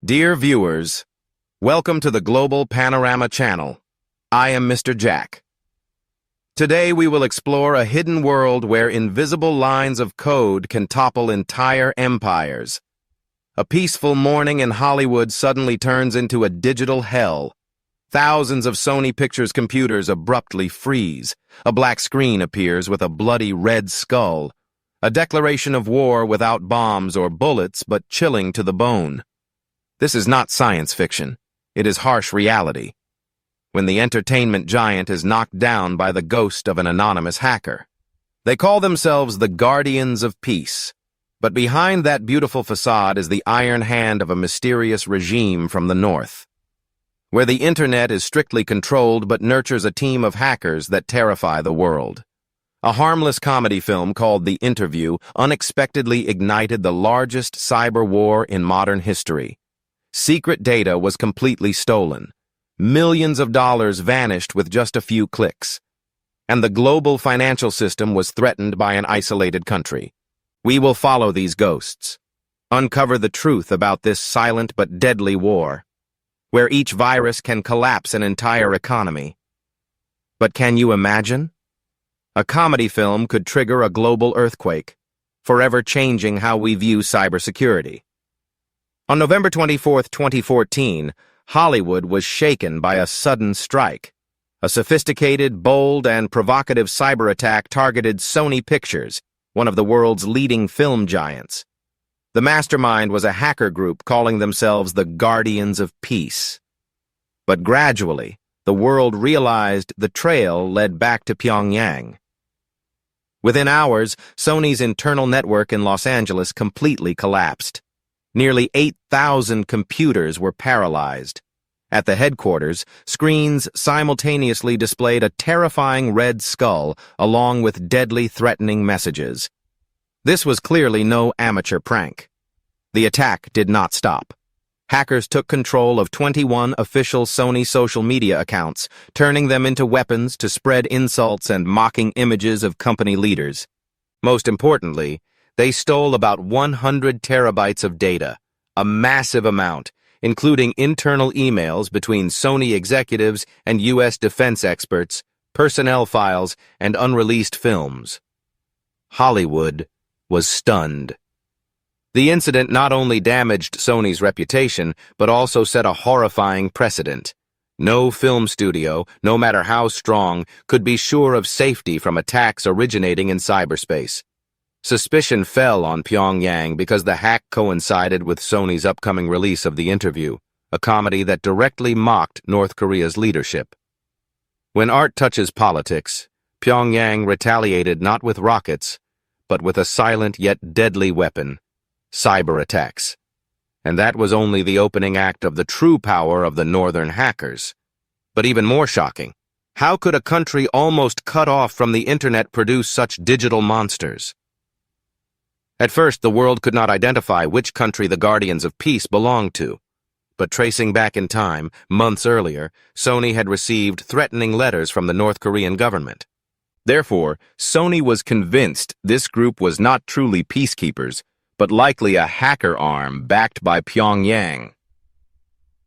Dear viewers, welcome to the Global Panorama Channel. I am Mr. Jack. Today we will explore a hidden world where invisible lines of code can topple entire empires. A peaceful morning in Hollywood suddenly turns into a digital hell. Thousands of Sony Pictures computers abruptly freeze. A black screen appears with a bloody red skull. A declaration of war without bombs or bullets, but chilling to the bone. This is not science fiction. It is harsh reality. When the entertainment giant is knocked down by the ghost of an anonymous hacker. They call themselves the Guardians of Peace. But behind that beautiful facade is the iron hand of a mysterious regime from the north, where the internet is strictly controlled but nurtures a team of hackers that terrify the world. A harmless comedy film called The Interview unexpectedly ignited the largest cyber war in modern history. Secret data was completely stolen. Millions of dollars vanished with just a few clicks. And the global financial system was threatened by an isolated country. We will follow these ghosts, uncover the truth about this silent but deadly war, where each virus can collapse an entire economy. But can you imagine? A comedy film could trigger a global earthquake, forever changing how we view cybersecurity. On November 24, 2014, Hollywood was shaken by a sudden strike. A sophisticated, bold, and provocative cyber attack targeted Sony Pictures, one of the world's leading film giants. The mastermind was a hacker group calling themselves the Guardians of Peace. But gradually, the world realized the trail led back to Pyongyang. Within hours, Sony's internal network in Los Angeles completely collapsed. Nearly 8,000 computers were paralyzed. At the headquarters, screens simultaneously displayed a terrifying red skull along with deadly threatening messages. This was clearly no amateur prank. The attack did not stop. Hackers took control of 21 official Sony social media accounts, turning them into weapons to spread insults and mocking images of company leaders. Most importantly, they stole about 100 terabytes of data, a massive amount, including internal emails between Sony executives and U.S. defense experts, personnel files, and unreleased films. Hollywood was stunned. The incident not only damaged Sony's reputation, but also set a horrifying precedent. No film studio, no matter how strong, could be sure of safety from attacks originating in cyberspace. Suspicion fell on Pyongyang because the hack coincided with Sony's upcoming release of The Interview, a comedy that directly mocked North Korea's leadership. When art touches politics, Pyongyang retaliated not with rockets, but with a silent yet deadly weapon, cyber attacks. And that was only the opening act of the true power of the northern hackers. But even more shocking, how could a country almost cut off from the internet produce such digital monsters? At first, the world could not identify which country the Guardians of Peace belonged to. But tracing back in time, months earlier, Sony had received threatening letters from the North Korean government. Therefore, Sony was convinced this group was not truly peacekeepers, but likely a hacker arm backed by Pyongyang.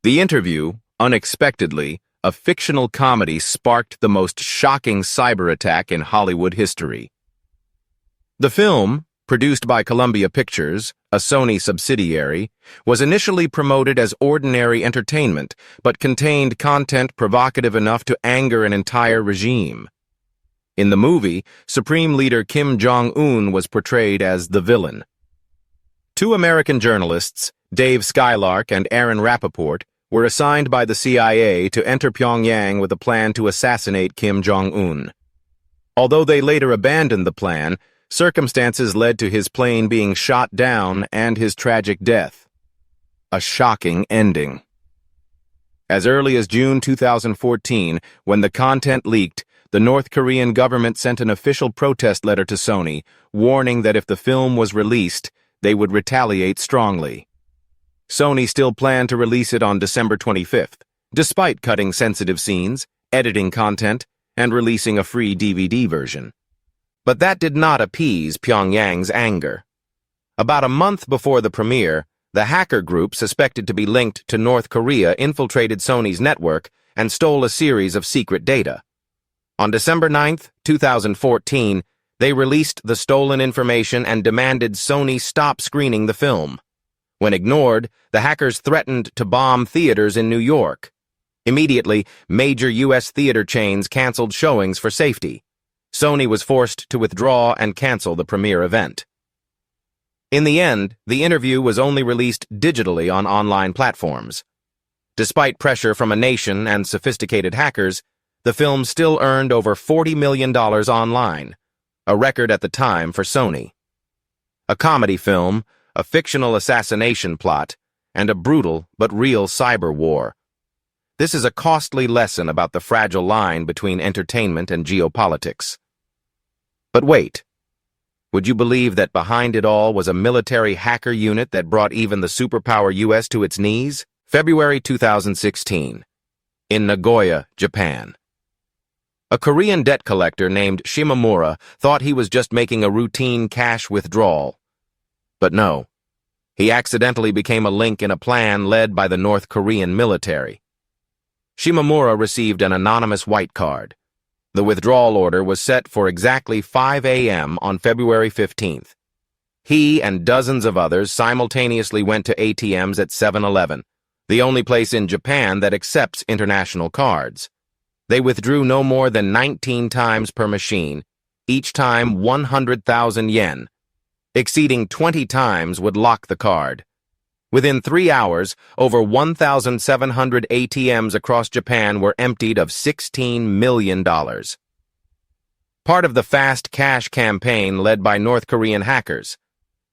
The Interview, unexpectedly, a fictional comedy, sparked the most shocking cyber attack in Hollywood history. The film, produced by Columbia Pictures, a Sony subsidiary, was initially promoted as ordinary entertainment, but contained content provocative enough to anger an entire regime. In the movie, Supreme Leader Kim Jong-un was portrayed as the villain. Two American journalists, Dave Skylark and Aaron Rappaport, were assigned by the CIA to enter Pyongyang with a plan to assassinate Kim Jong-un. Although they later abandoned the plan, circumstances led to his plane being shot down and his tragic death. A shocking ending. As early as June 2014, when the content leaked, the North Korean government sent an official protest letter to Sony, warning that if the film was released, they would retaliate strongly. Sony still planned to release it on December 25th, despite cutting sensitive scenes, editing content, and releasing a free DVD version. But that did not appease Pyongyang's anger. About a month before the premiere, The hacker group suspected to be linked to North Korea infiltrated Sony's network and stole a series of secret data. On December 9, 2014, they released the stolen information and demanded Sony stop screening the film. When ignored, the hackers threatened to bomb theaters in New York. Immediately, major U.S. theater chains canceled showings for safety. Sony was forced to withdraw and cancel the premiere event. In the end, the interview was only released digitally on online platforms. Despite pressure from a nation and sophisticated hackers, the film still earned over $40 million online, a record at the time for Sony. A comedy film, a fictional assassination plot, and a brutal but real cyber war. This is a costly lesson about the fragile line between entertainment and geopolitics. But wait, would you believe that behind it all was a military hacker unit that brought even the superpower US to its knees? February 2016, in Nagoya, Japan. A Korean debt collector named Shimamura thought he was just making a routine cash withdrawal. But no, he accidentally became a link in a plan led by the North Korean military. Shimamura received an anonymous white card. The withdrawal order was set for exactly 5 a.m. on February 15th. He and dozens of others simultaneously went to ATMs at 7-Eleven, the only place in Japan that accepts international cards. They withdrew no more than 19 times per machine, each time 100,000 yen. Exceeding 20 times would lock the card. Within 3 hours, over 1,700 ATMs across Japan were emptied of $16 million. Part of the fast cash campaign led by North Korean hackers,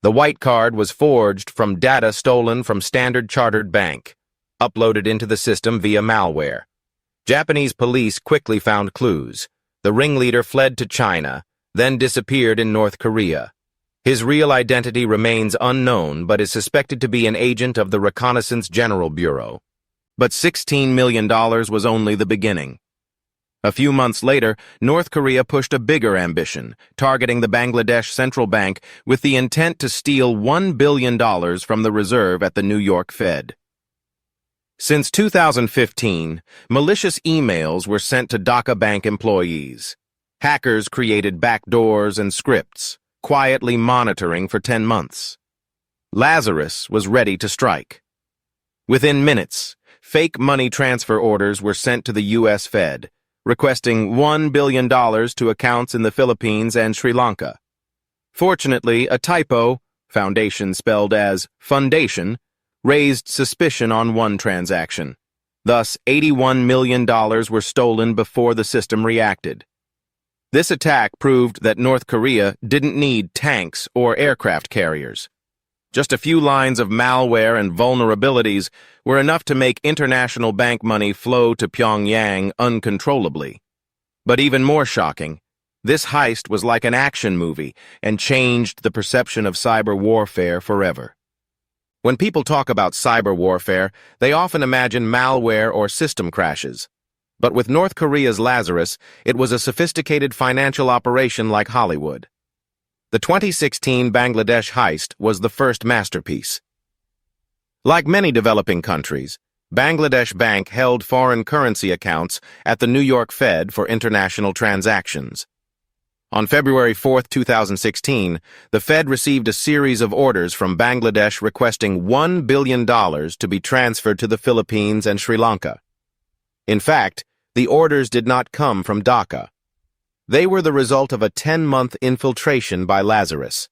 the white card was forged from data stolen from Standard Chartered Bank, uploaded into the system via malware. Japanese police quickly found clues. The ringleader fled to China, then disappeared in North Korea. His real identity remains unknown but is suspected to be an agent of the Reconnaissance General Bureau. But $16 million was only the beginning. A few months later, North Korea pushed a bigger ambition, targeting the Bangladesh Central Bank with the intent to steal $1 billion from the reserve at the New York Fed. Since 2015, malicious emails were sent to Dhaka Bank employees. Hackers created backdoors and scripts, quietly monitoring for 10 months. Lazarus was ready to strike. Within minutes, fake money transfer orders were sent to the U.S. Fed, requesting $1 billion to accounts in the Philippines and Sri Lanka. Fortunately, a typo, foundation spelled as fundation, raised suspicion on one transaction. Thus, $81 million were stolen before the system reacted. This attack proved that North Korea didn't need tanks or aircraft carriers. Just a few lines of malware and vulnerabilities were enough to make international bank money flow to Pyongyang uncontrollably. But even more shocking, this heist was like an action movie and changed the perception of cyber warfare forever. When people talk about cyber warfare, they often imagine malware or system crashes. But with North Korea's Lazarus, it was a sophisticated financial operation like Hollywood. The 2016 Bangladesh heist was the first masterpiece. Like many developing countries, Bangladesh Bank held foreign currency accounts at the New York Fed for international transactions. On February 4, 2016, the Fed received a series of orders from Bangladesh requesting $1 billion to be transferred to the Philippines and Sri Lanka. In fact, the orders did not come from Dhaka. They were the result of a 10-month infiltration by Lazarus.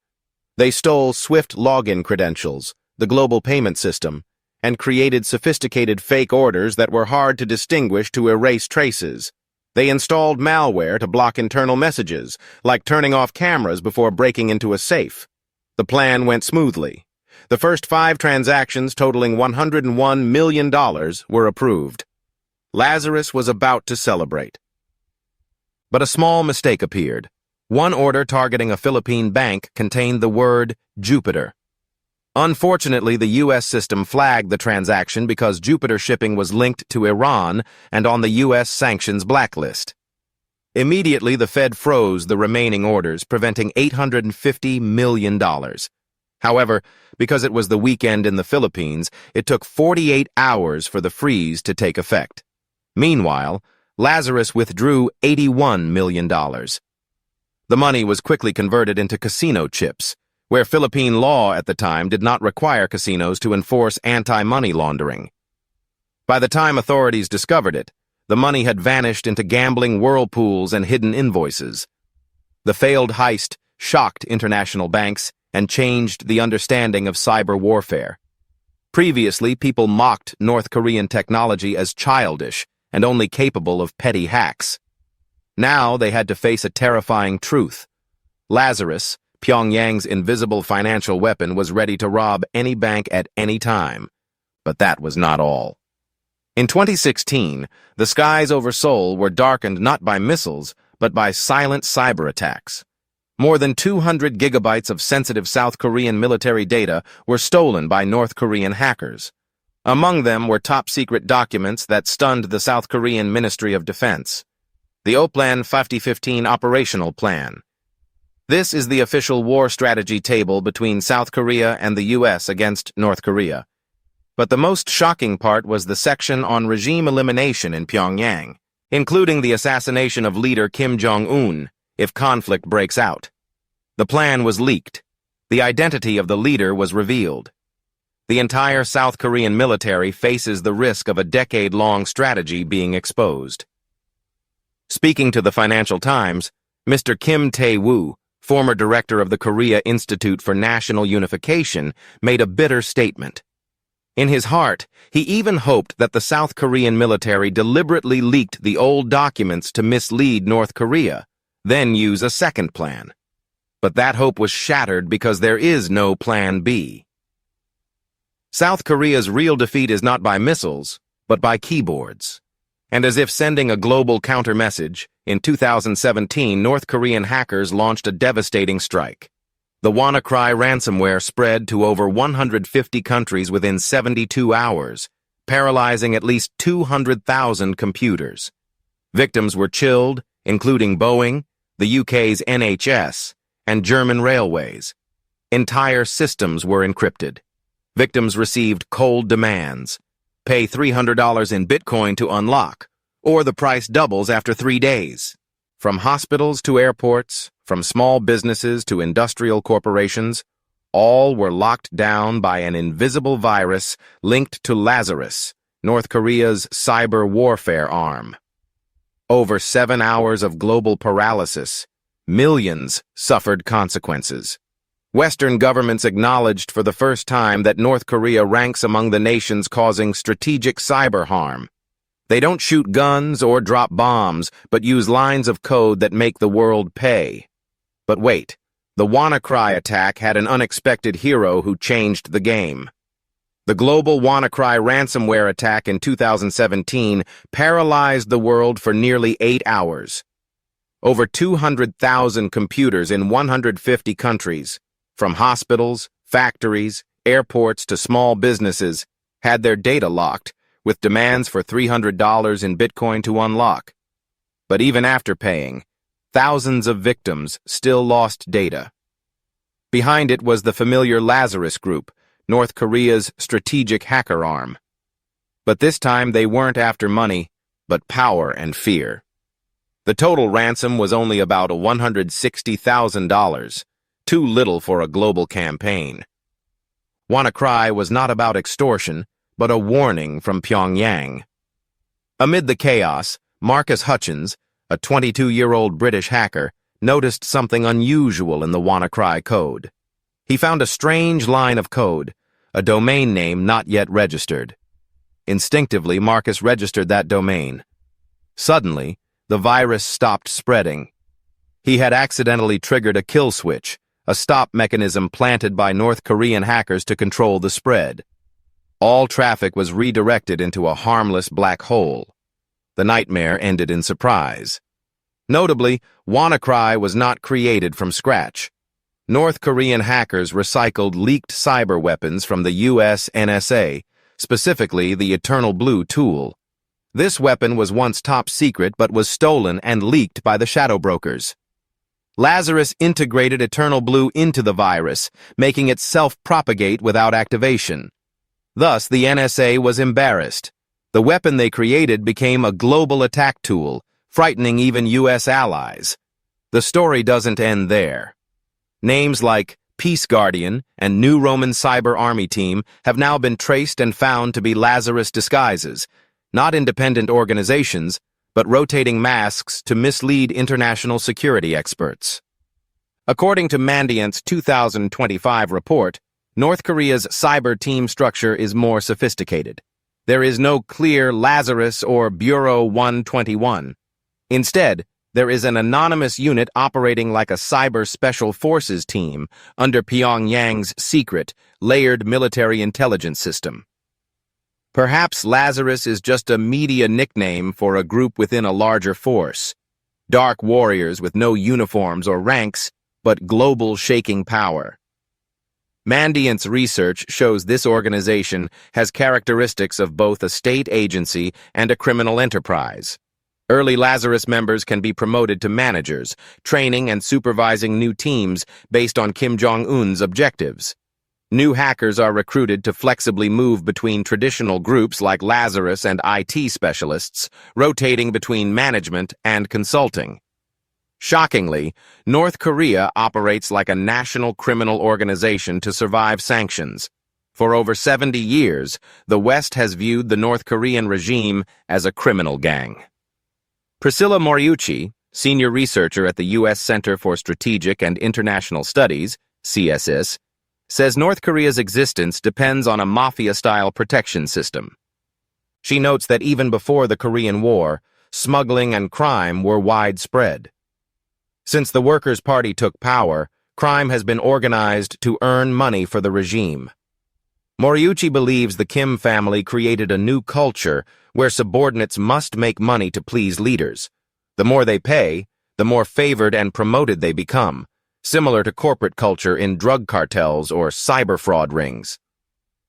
They stole SWIFT login credentials, the global payment system, and created sophisticated fake orders that were hard to distinguish to erase traces. They installed malware to block internal messages, like turning off cameras before breaking into a safe. The plan went smoothly. The first 5 transactions totaling $101 million were approved. Lazarus was about to celebrate. But a small mistake appeared. One order targeting a Philippine bank contained the word Jupiter. Unfortunately, the U.S. system flagged the transaction because Jupiter shipping was linked to Iran and on the U.S. sanctions blacklist. Immediately, the Fed froze the remaining orders, preventing $850 million. However, because it was the weekend in the Philippines, it took 48 hours for the freeze to take effect. Meanwhile, Lazarus withdrew $81 million. The money was quickly converted into casino chips, where Philippine law at the time did not require casinos to enforce anti-money laundering. By the time authorities discovered it, the money had vanished into gambling whirlpools and hidden invoices. The failed heist shocked international banks and changed the understanding of cyber warfare. Previously, people mocked North Korean technology as childish and only capable of petty hacks. Now they had to face a terrifying truth. Lazarus, Pyongyang's invisible financial weapon, was ready to rob any bank at any time. But that was not all. In 2016, the skies over Seoul were darkened not by missiles, but by silent cyber attacks. More than 200 gigabytes of sensitive South Korean military data were stolen by North Korean hackers. Among them were top-secret documents that stunned the South Korean Ministry of Defense. The Oplan 5015 Operational Plan. This is the official war strategy table between South Korea and the U.S. against North Korea. But the most shocking part was the section on regime elimination in Pyongyang, including the assassination of leader Kim Jong-un if conflict breaks out. The plan was leaked. The identity of the leader was revealed. The entire South Korean military faces the risk of a decade-long strategy being exposed. Speaking to the Financial Times, Mr. Kim Tae-woo, former director of the Korea Institute for National Unification, made a bitter statement. In his heart, he even hoped that the South Korean military deliberately leaked the old documents to mislead North Korea, then use a second plan. But that hope was shattered because there is no Plan B. South Korea's real defeat is not by missiles, but by keyboards. And as if sending a global counter-message, in 2017, North Korean hackers launched a devastating strike. The WannaCry ransomware spread to over 150 countries within 72 hours, paralyzing at least 200,000 computers. Victims were chilled, including Boeing, the UK's NHS, and German railways. Entire systems were encrypted. Victims received cold demands. Pay $300 in Bitcoin to unlock, or the price doubles after 3 days. From hospitals to airports, from small businesses to industrial corporations, all were locked down by an invisible virus linked to Lazarus, North Korea's cyber warfare arm. Over 7 hours of global paralysis, millions suffered consequences. Western governments acknowledged for the first time that North Korea ranks among the nations causing strategic cyber harm. They don't shoot guns or drop bombs, but use lines of code that make the world pay. But wait, the WannaCry attack had an unexpected hero who changed the game. The global WannaCry ransomware attack in 2017 paralyzed the world for nearly 8 hours. Over 200,000 computers in 150 countries, from hospitals, factories, airports to small businesses, had their data locked, with demands for $300 in Bitcoin to unlock. But even after paying, thousands of victims still lost data. Behind it was the familiar Lazarus Group, North Korea's strategic hacker arm. But this time they weren't after money, but power and fear. The total ransom was only about $160,000, too little for a global campaign. WannaCry was not about extortion, but a warning from Pyongyang. Amid the chaos, Marcus Hutchins, a 22-year-old British hacker, noticed something unusual in the WannaCry code. He found a strange line of code, a domain name not yet registered. Instinctively, Marcus registered that domain. Suddenly, the virus stopped spreading. He had accidentally triggered a kill switch, a stop mechanism planted by North Korean hackers to control the spread. All traffic was redirected into a harmless black hole. The nightmare ended in surprise. Notably, WannaCry was not created from scratch. North Korean hackers recycled leaked cyber weapons from the U.S. NSA, specifically the Eternal Blue tool. This weapon was once top secret but was stolen and leaked by the shadow brokers. Lazarus integrated Eternal Blue into the virus, making it self-propagate without activation. Thus, the NSA was embarrassed. The weapon they created became a global attack tool, frightening even U.S. allies. The story doesn't end there. Names like Peace Guardian and New Roman Cyber Army Team have now been traced and found to be Lazarus disguises, not independent organizations, but rotating masks to mislead international security experts. According to Mandiant's 2025 report, North Korea's cyber team structure is more sophisticated. There is no clear Lazarus or Bureau 121. Instead, there is an anonymous unit operating like a cyber special forces team under Pyongyang's secret, layered military intelligence system. Perhaps Lazarus is just a media nickname for a group within a larger force. Dark warriors with no uniforms or ranks, but global shaking power. Mandiant's research shows this organization has characteristics of both a state agency and a criminal enterprise. Early Lazarus members can be promoted to managers, training and supervising new teams based on Kim Jong-un's objectives. New hackers are recruited to flexibly move between traditional groups like Lazarus and IT specialists, rotating between management and consulting. Shockingly, North Korea operates like a national criminal organization to survive sanctions. For over 70 years, the West has viewed the North Korean regime as a criminal gang. Priscilla Moriuchi, senior researcher at the U.S. Center for Strategic and International Studies, CSIS, says North Korea's existence depends on a mafia-style protection system. She notes that even before the Korean War, smuggling and crime were widespread. Since the Workers' Party took power, crime has been organized to earn money for the regime. Moriuchi believes the Kim family created a new culture where subordinates must make money to please leaders. The more they pay, the more favored and promoted they become, similar to corporate culture in drug cartels or cyber fraud rings.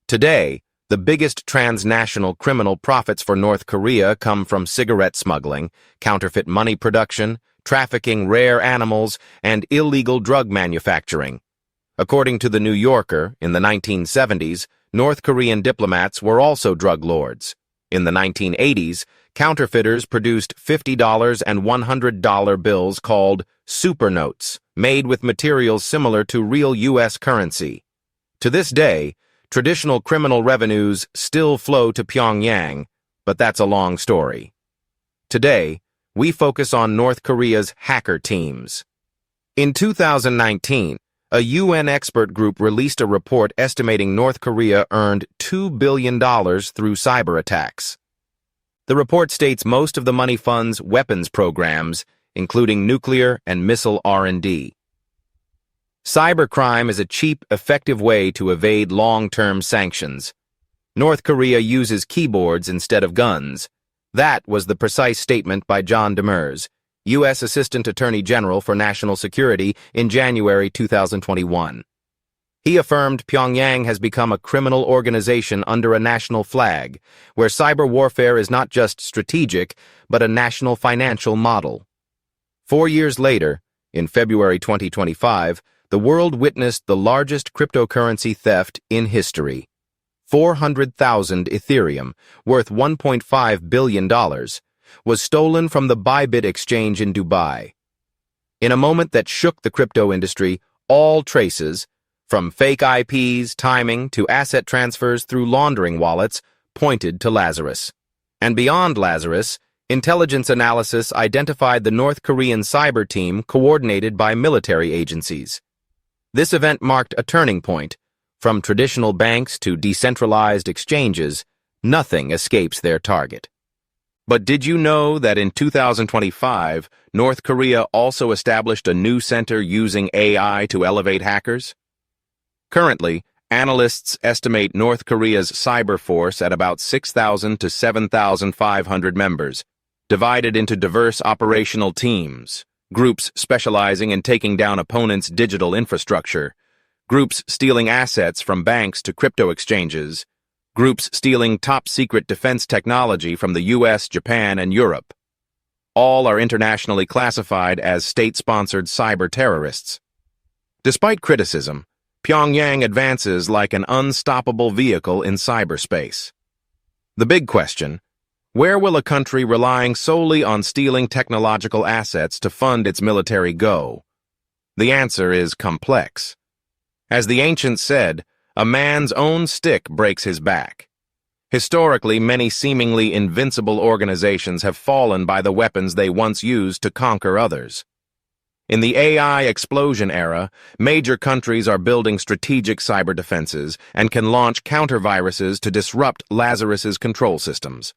Today, the biggest transnational criminal profits for North Korea come from cigarette smuggling, counterfeit money production, trafficking rare animals, and illegal drug manufacturing. According to The New Yorker, in the 1970s, North Korean diplomats were also drug lords. In the 1980s, counterfeiters produced $50 and $100 bills called super notes, made with materials similar to real U.S. currency. To this day, traditional criminal revenues still flow to Pyongyang, but that's a long story. Today, we focus on North Korea's hacker teams. In 2019, a UN expert group released a report estimating North Korea earned $2 billion through cyber attacks. The report states most of the money funds weapons programs, including nuclear and missile R&D. Cybercrime is a cheap, effective way to evade long-term sanctions. North Korea uses keyboards instead of guns. That was the precise statement by John Demers, U.S. Assistant Attorney General for National Security, in January 2021. He affirmed Pyongyang has become a criminal organization under a national flag, where cyber warfare is not just strategic, but a national financial model. 4 years later, in February 2025, the world witnessed the largest cryptocurrency theft in history. 400,000 Ethereum, worth $1.5 billion, was stolen from the Bybit exchange in Dubai. In a moment that shook the crypto industry, all traces, from fake IPs, timing, to asset transfers through laundering wallets, pointed to Lazarus. And beyond Lazarus, intelligence analysis identified the North Korean cyber team coordinated by military agencies. This event marked a turning point. From traditional banks to decentralized exchanges, nothing escapes their target. But did you know that in 2025, North Korea also established a new center using AI to elevate hackers? Currently, analysts estimate North Korea's cyber force at about 6,000 to 7,500 members, divided into diverse operational teams, groups specializing in taking down opponents' digital infrastructure, groups stealing assets from banks to crypto exchanges, groups stealing top-secret defense technology from the U.S., Japan, and Europe. All are internationally classified as state-sponsored cyber terrorists. Despite criticism, Pyongyang advances like an unstoppable vehicle in cyberspace. The big question: where will a country relying solely on stealing technological assets to fund its military go? The answer is complex. As the ancients said, a man's own stick breaks his back. Historically, many seemingly invincible organizations have fallen by the weapons they once used to conquer others. In the AI explosion era, major countries are building strategic cyber defenses and can launch counter-viruses to disrupt Lazarus's control systems.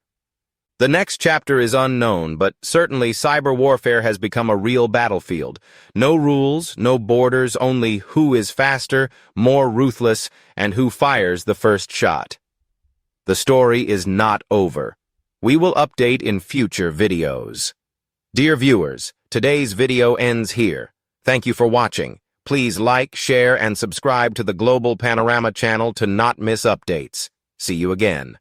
The next chapter is unknown, but certainly cyber warfare has become a real battlefield. No rules, no borders, only who is faster, more ruthless, and who fires the first shot. The story is not over. We will update in future videos. Dear viewers, today's video ends here. Thank you for watching. Please like, share, and subscribe to the Global Panorama channel to not miss updates. See you again.